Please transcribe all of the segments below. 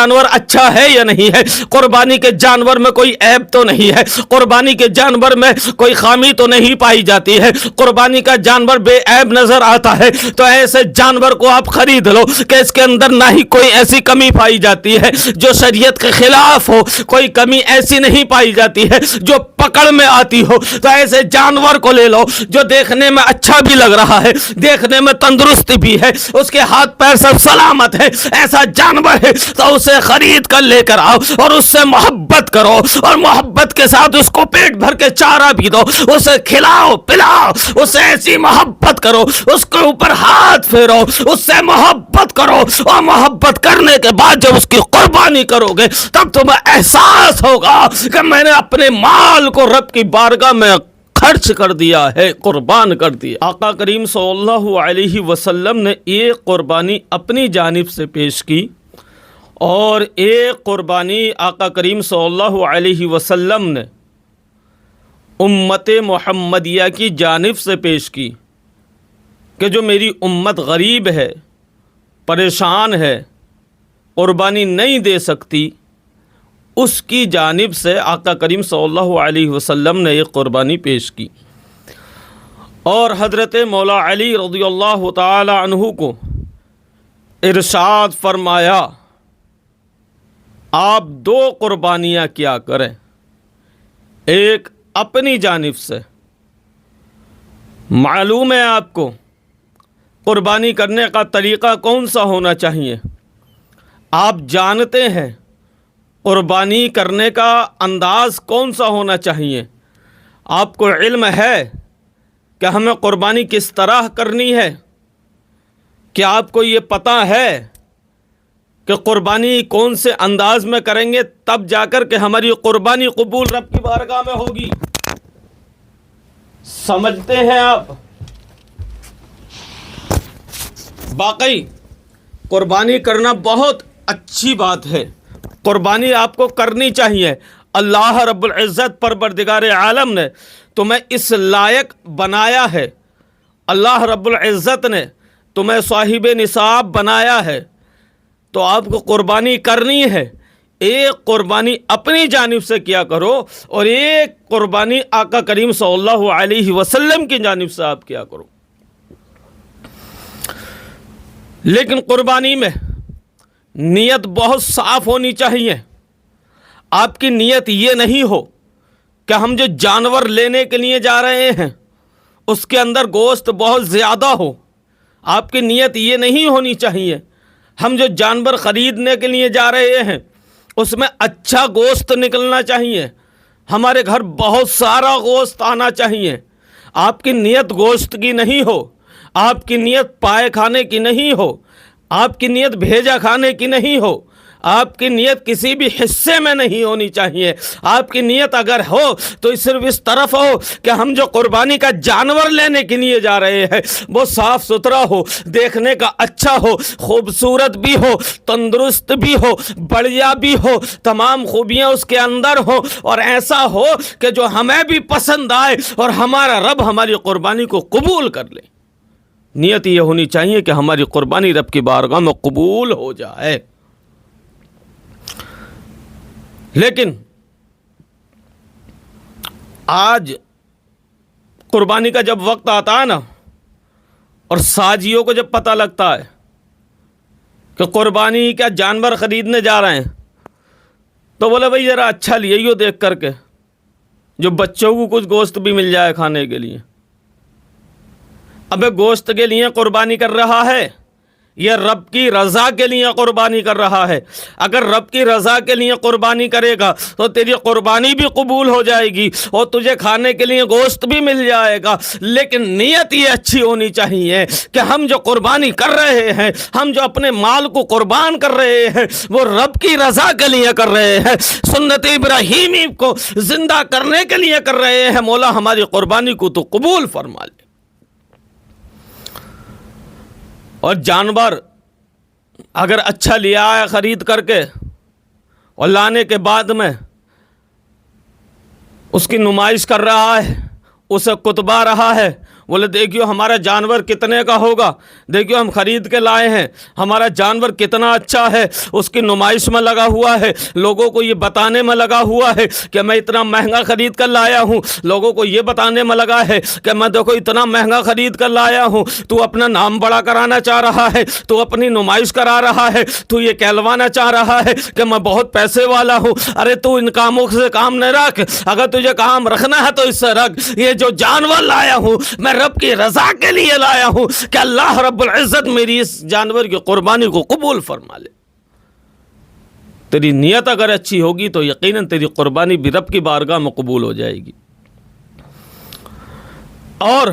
جانور اچھا ہے یا نہیں ہے، قربانی کے جانور میں کوئی عیب تو نہیں ہے، قربانی کے جانور میں کوئی خامی تو نہیں پائی جاتی ہے، قربانی کا جانور بے عیب نظر آتا ہے، تو ایسے جانور کو آپ خرید لو کہ اس کے اندر نہ ہی کوئی ایسی کمی پائی جاتی ہے جو شریعت کے خلاف ہو، کوئی کمی ایسی نہیں پائی جاتی ہے جو پکڑ میں آتی ہو، تو ایسے جانور کو لے لو جو دیکھنے میں اچھا بھی لگ رہا ہے، دیکھنے میں تندرست بھی ہے، اس کے ہاتھ پیر سب سلامت ہے، ایسا جانور ہے تو اسے خرید کر لے کر آؤ اور اس سے محبت کرو، اور محبت کے ساتھ اس کو پیٹ بھر کے چارہ بھی دو، اسے کھلاؤ پلاؤ، اسے ایسی محبت کرو، اس کے اوپر ہاتھ پھیرو، اس سے محبت کرو، اور محبت کرنے کے بعد جب اس کی قربانی کرو گے تب تمہیں احساس ہوگا کہ میں نے اپنے مال کو رب کی بارگاہ میں خرچ کر دیا ہے، قربان کر دیا۔ آقا کریم صلی اللہ علیہ وسلم نے ایک قربانی اپنی جانب سے پیش کی اور ایک قربانی آقا کریم صلی اللہ علیہ وسلم نے امت محمدیہ کی جانب سے پیش کی کہ جو میری امت غریب ہے، پریشان ہے، قربانی نہیں دے سکتی، اس کی جانب سے آقا کریم صلی اللہ علیہ وسلم نے ایک قربانی پیش کی، اور حضرت مولا علی رضی اللہ تعالی عنہ کو ارشاد فرمایا آپ دو قربانیاں کیا کریں، ایک اپنی جانب سے، معلوم ہے آپ کو قربانی کرنے کا طریقہ کون سا ہونا چاہیے، آپ جانتے ہیں قربانی کرنے کا انداز کون سا ہونا چاہیے، آپ کو علم ہے کہ ہمیں قربانی کس طرح کرنی ہے، کیا آپ کو یہ پتہ ہے کہ قربانی کون سے انداز میں کریں گے تب جا کر کہ ہماری قربانی قبول رب کی بارگاہ میں ہوگی، سمجھتے ہیں آپ؟ باقی قربانی کرنا بہت اچھی بات ہے، قربانی آپ کو کرنی چاہیے، اللہ رب العزت پروردگار عالم نے تمہیں اس لائق بنایا ہے، اللہ رب العزت نے تمہیں صاحب نصاب بنایا ہے، تو آپ کو قربانی کرنی ہے، ایک قربانی اپنی جانب سے کیا کرو اور ایک قربانی آقا کریم صلی اللہ علیہ وسلم کی جانب سے آپ کیا کرو۔ لیکن قربانی میں نیت بہت صاف ہونی چاہیے، آپ کی نیت یہ نہیں ہو کہ ہم جو جانور لینے کے لیے جا رہے ہیں اس کے اندر گوشت بہت زیادہ ہو، آپ کی نیت یہ نہیں ہونی چاہیے ہم جو جانور خریدنے کے لیے جا رہے ہیں اس میں اچھا گوشت نکلنا چاہیے، ہمارے گھر بہت سارا گوشت آنا چاہیے، آپ کی نیت گوشت کی نہیں ہو، آپ کی نیت پائے کھانے کی نہیں ہو، آپ کی نیت بھیجا کھانے کی نہیں ہو، آپ کی نیت کسی بھی حصے میں نہیں ہونی چاہیے، آپ کی نیت اگر ہو تو صرف اس طرف ہو کہ ہم جو قربانی کا جانور لینے کے لیے جا رہے ہیں وہ صاف ستھرا ہو، دیکھنے کا اچھا ہو، خوبصورت بھی ہو، تندرست بھی ہو، بڑھیا بھی ہو، تمام خوبیاں اس کے اندر ہوں، اور ایسا ہو کہ جو ہمیں بھی پسند آئے اور ہمارا رب ہماری قربانی کو قبول کر لے۔ نیت یہ ہونی چاہیے کہ ہماری قربانی رب کی بارگاہ میں قبول ہو جائے۔ لیکن آج قربانی کا جب وقت آتا ہے نا اور ساجیوں کو جب پتہ لگتا ہے کہ قربانی کا جانور خریدنے جا رہے ہیں تو بولے بھائی ذرا اچھا لیے دیکھ کر کے جو بچوں کو کچھ گوشت بھی مل جائے کھانے کے لیے۔ ابے گوشت کے لیے قربانی کر رہا ہے یہ رب کی رضا کے لیے قربانی کر رہا ہے، اگر رب کی رضا کے لیے قربانی کرے گا تو تیری قربانی بھی قبول ہو جائے گی اور تجھے کھانے کے لیے گوشت بھی مل جائے گا۔ لیکن نیت یہ اچھی ہونی چاہیے کہ ہم جو قربانی کر رہے ہیں، ہم جو اپنے مال کو قربان کر رہے ہیں وہ رب کی رضا کے لیے کر رہے ہیں، سنت ابراہیمی کو زندہ کرنے کے لیے کر رہے ہیں، مولا ہماری قربانی کو تو قبول فرما لے۔ اور جانور اگر اچھا لیا ہے خرید کر کے اور لانے کے بعد میں اس کی نمائش کر رہا ہے، اسے کتبا رہا ہے، بولے دیکھیو ہمارا جانور کتنے کا ہوگا, دیکھیو ہم خرید کے لائے ہیں, ہمارا جانور کتنا اچھا ہے, اس کی نمائش میں لگا ہوا ہے, لوگوں کو یہ بتانے میں لگا ہوا ہے کہ میں اتنا مہنگا خرید کر لایا ہوں, لوگوں کو یہ بتانے میں لگا ہے کہ میں دیکھو اتنا مہنگا خرید کر لایا ہوں. تو اپنا نام بڑا کرانا چاہ رہا ہے, تو اپنی نمائش کرا رہا ہے, تو یہ کہلوانا چاہ رہا ہے کہ میں بہت پیسے والا ہوں. ارے تو ان کاموں سے کام نہ رکھ, اگر تجھے کام رکھنا ہے تو اس سے رکھ. یہ جو جانور لایا ہوں میں رب کی رضا کے لیے لایا ہوں کہ اللہ رب العزت میری اس جانور کی قربانی کو قبول فرما لے. تیری نیت اگر اچھی ہوگی تو یقیناً تیری قربانی بھی رب کی بارگاہ میں قبول ہو جائے گی. اور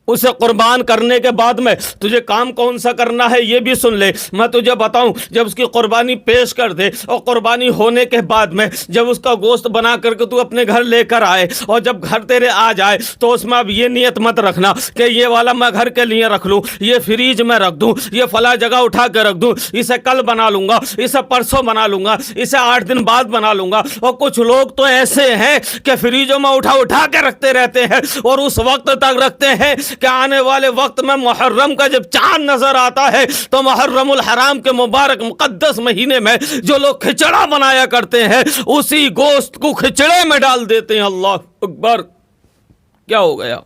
اسے قربان کرنے کے بعد میں تجھے کام کون سا کرنا ہے یہ بھی سن لے. میں تجھے بتاؤں, جب اس کی قربانی پیش کر دے اور قربانی ہونے کے بعد میں جب اس کا گوشت بنا کر کے تو اپنے گھر لے کر آئے, اور جب گھر تیرے آ جائے تو اس میں اب یہ نیت مت رکھنا کہ یہ والا میں گھر کے لیے رکھ لوں, یہ فریج میں رکھ دوں, یہ فلاں جگہ اٹھا کے رکھ دوں, اسے کل بنا لوں گا, اسے پرسوں بنا لوں گا, اسے 8 دن بعد بنا لوں گا. اور کچھ لوگ تو ایسے ہیں کہ فریجوں میں اٹھا کے رکھتے رہتے ہیں اور اس وقت تک رکھتے ہیں کہ آنے والے وقت میں محرم کا جب چاند نظر آتا ہے تو محرم الحرام کے مبارک مقدس مہینے میں جو لوگ کھچڑا بنایا کرتے ہیں اسی گوشت کو کھچڑے میں ڈال دیتے ہیں. اللہ اکبر, کیا ہو گیا؟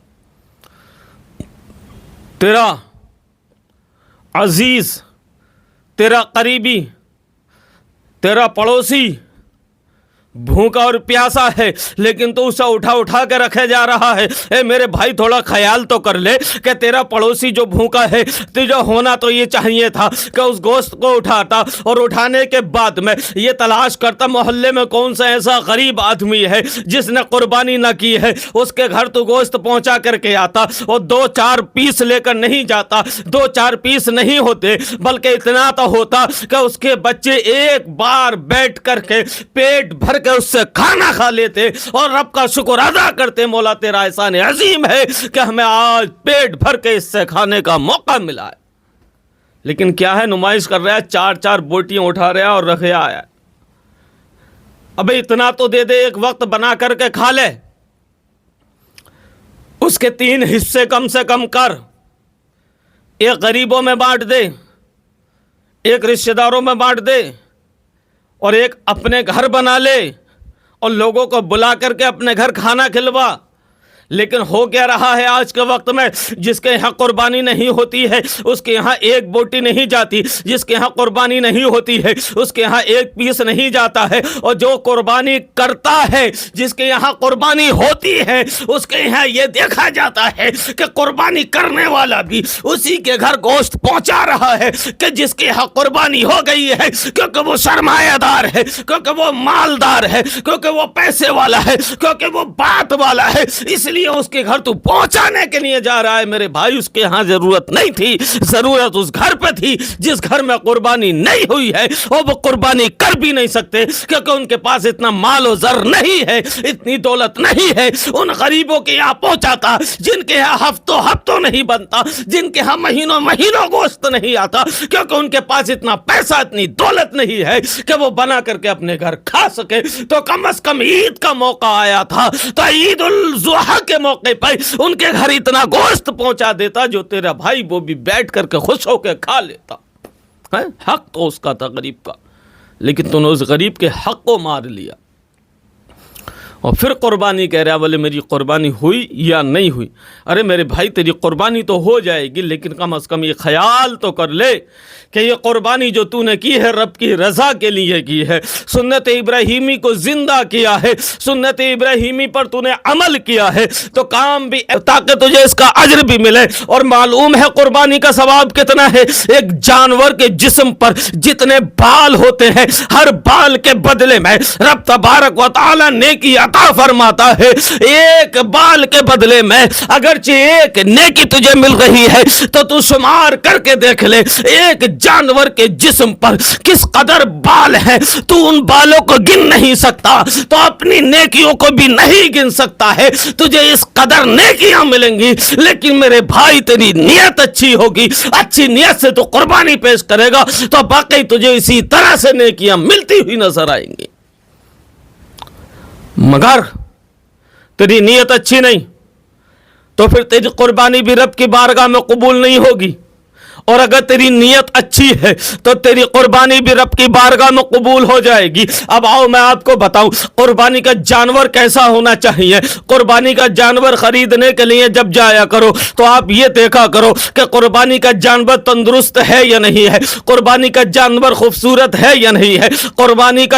تیرا عزیز, تیرا قریبی, تیرا پڑوسی بھوکا اور پیاسا ہے لیکن تو اسے اٹھا کے رکھے جا رہا ہے. اے میرے بھائی تھوڑا خیال تو کر لے کہ تیرا پڑوسی جو بھوکا ہے تجھے ہونا تو یہ چاہیے تھا کہ اس گوشت کو اٹھاتا اور اٹھانے کے بعد میں یہ تلاش کرتا محلے میں کون سا ایسا غریب آدمی ہے جس نے قربانی نہ کی ہے, اس کے گھر تو گوشت پہنچا کر کے آتا اور 2-4 پیس لے کر نہیں جاتا, 2-4 پیس نہیں ہوتے بلکہ اتنا تو ہوتا کہ اس کے بچے ایک بار بیٹھ کر کے پیٹ بھر کے اس سے کھانا کھا لیتے اور رب کا شکر ادا کرتے, مولا تیرا احسان عظیم ہے کہ ہمیں آج پیٹ بھر کے اس سے کھانے کا موقع ملا ہے. لیکن کیا ہے, نمائش کر رہا ہے, 4 بوٹیاں اٹھا رہا اور رکھے آیا. ابے اتنا تو دے دے, ایک وقت بنا کر کے کھا لے, اس کے 3 حصے کم سے کم کر, ایک غریبوں میں بانٹ دے, ایک رشتہ داروں میں بانٹ دے, اور ایک اپنے گھر بنا لے اور لوگوں کو بلا کر کے اپنے گھر کھانا کھلوا. لیکن ہو کیا رہا ہے آج کے وقت میں, جس کے یہاں قربانی نہیں ہوتی ہے اس کے یہاں ایک بوٹی نہیں جاتی, جس کے یہاں قربانی نہیں ہوتی ہے اس کے یہاں ایک پیس نہیں جاتا ہے, اور جو قربانی کرتا ہے جس کے یہاں قربانی ہوتی ہے اس کے یہاں یہ دیکھا جاتا ہے کہ قربانی کرنے والا بھی اسی کے گھر گوشت پہنچا رہا ہے کہ جس کے یہاں قربانی ہو گئی ہے, کیونکہ وہ سرمایہ دار ہے, کیونکہ وہ مالدار ہے, کیونکہ وہ پیسے والا ہے, کیونکہ وہ بات والا ہے, اس لیے اس کے گھر تو پہنچانے کے لیے جا رہا ہے. میرے بھائی اس کے ہاں ضرورت نہیں تھی, ضرورت اس گھر پہ تھی جس گھر میں قربانی نہیں ہوئی ہے, اور وہ قربانی کر بھی نہیں سکتے کیونکہ ان کے پاس اتنا مال و زر نہیں ہے, اتنی دولت نہیں ہے. ان غریبوں کے یہاں پہنچاتا جن کے یہاں ہفتوں نہیں بنتا, جن کے یہاں مہینوں گوشت نہیں آتا, کیونکہ ان کے پاس اتنا پیسہ اتنی دولت نہیں ہے کہ وہ بنا کر کے اپنے گھر کھا سکے. تو کم از کم عید کا موقع آیا تھا تو عید الاضحیٰ کے موقع پر ان کے گھر اتنا گوشت پہنچا دیتا جو تیرا بھائی وہ بھی بیٹھ کر کے خوش ہو کے کھا لیتا. حق تو اس کا تھا غریب کا, لیکن تو نے اس غریب کے حق کو مار لیا. اور پھر قربانی کہہ رہا بولے میری قربانی ہوئی یا نہیں ہوئی. ارے میرے بھائی تیری قربانی تو ہو جائے گی, لیکن کم از کم یہ خیال تو کر لے کہ یہ قربانی جو تو نے کی ہے رب کی رضا کے لیے کی ہے, سنت ابراہیمی کو زندہ کیا ہے, سنت ابراہیمی پر تو نے عمل کیا ہے, تو کام بھی تاکہ تجھے اس کا اجر بھی ملے. اور معلوم ہے قربانی کا ثواب کتنا ہے. ایک جانور کے جسم پر جتنے بال ہوتے ہیں ہر بال کے بدلے میں رب تبارک و تعالی نیکی عطا فرماتا ہے. ایک بال کے بدلے میں اگرچہ ایک نیکی تجھے مل رہی ہے تو شمار کر کے دیکھ لے ایک جانور کے جسم پر کس قدر بال ہیں. تو ان بالوں کو گن نہیں سکتا تو اپنی نیکیوں کو بھی نہیں گن سکتا ہے. تجھے اس قدر نیکیاں ملیں گی, لیکن میرے بھائی تیری نیت اچھی ہوگی, اچھی نیت سے تو قربانی پیش کرے گا تو باقی تجھے اسی طرح سے نیکیاں ملتی ہوئی نظر آئیں گی. مگر تیری نیت اچھی نہیں, تو پھر تیری قربانی بھی رب کی بارگاہ میں قبول نہیں ہوگی. اور اگر تیری نیت اچھی ہے تو تیری قربانی بھی رب کی بارگاہ میں قبول ہو جائے گی. اب آؤ میں آپ کو بتاؤں قربانی کا جانور کیسا ہونا چاہیے. قربانی کا جانور خریدنے کے لیے جب جایا کرو تو آپ یہ دیکھا کرو کہ قربانی کا جانور تندرست ہے یا نہیں ہے, قربانی کا جانور خوبصورت ہے یا نہیں ہے, قربانی کا